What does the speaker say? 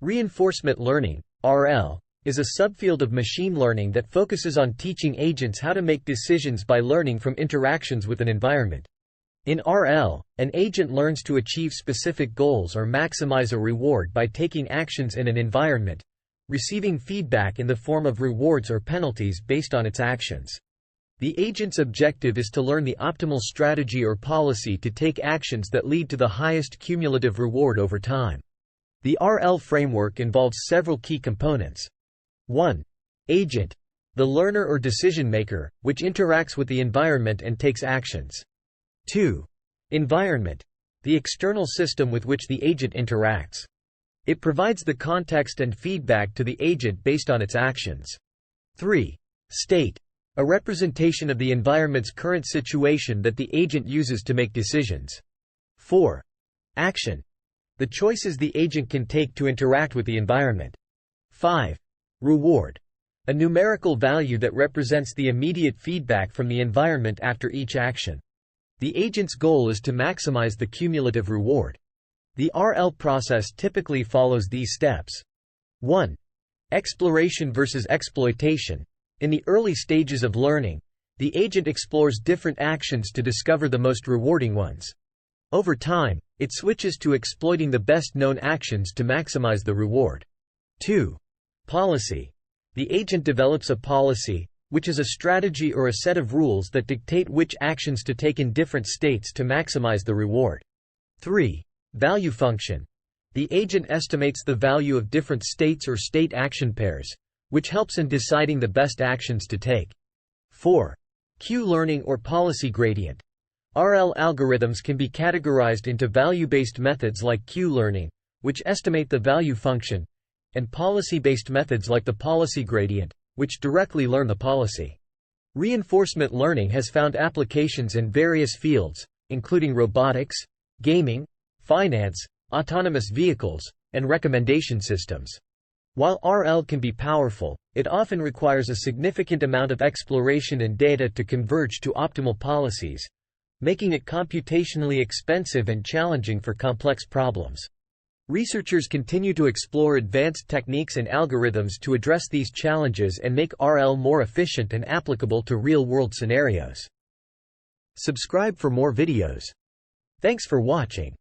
Reinforcement learning, RL, is a subfield of machine learning that focuses on teaching agents how to make decisions by learning from interactions with an environment. In RL, an agent learns to achieve specific goals or maximize a reward by taking actions in an environment, receiving feedback in the form of rewards or penalties based on its actions. The agent's objective is to learn the optimal strategy or policy to take actions that lead to the highest cumulative reward over time. The RL framework involves several key components. 1. Agent, the learner or decision-maker, which interacts with the environment and takes actions. 2. Environment, the external system with which the agent interacts. It provides the context and feedback to the agent based on its actions. 3. State, a representation of the environment's current situation that the agent uses to make decisions. 4. Action, the choices the agent can take to interact with the environment. 5. Reward, a numerical value that represents the immediate feedback from the environment after each action. The agent's goal is to maximize the cumulative reward. The RL process typically follows these steps. 1. Exploration versus exploitation. In the early stages of learning, the agent explores different actions to discover the most rewarding ones. Over time, it switches to exploiting the best-known actions to maximize the reward. 2. Policy. The agent develops a policy, which is a strategy or a set of rules that dictate which actions to take in different states to maximize the reward. 3. Value function. The agent estimates the value of different states or state action pairs, which helps in deciding the best actions to take. 4. Q-learning or policy gradient. RL algorithms can be categorized into value-based methods like Q-learning, which estimate the value function, and policy-based methods like the policy gradient, which directly learn the policy. Reinforcement learning has found applications in various fields, including robotics, gaming, finance, autonomous vehicles, and recommendation systems. While RL can be powerful, it often requires a significant amount of exploration and data to converge to optimal policies, making it computationally expensive and challenging for complex problems. Researchers continue to explore advanced techniques and algorithms to address these challenges and make RL more efficient and applicable to real-world scenarios. Subscribe for more videos. Thanks for watching.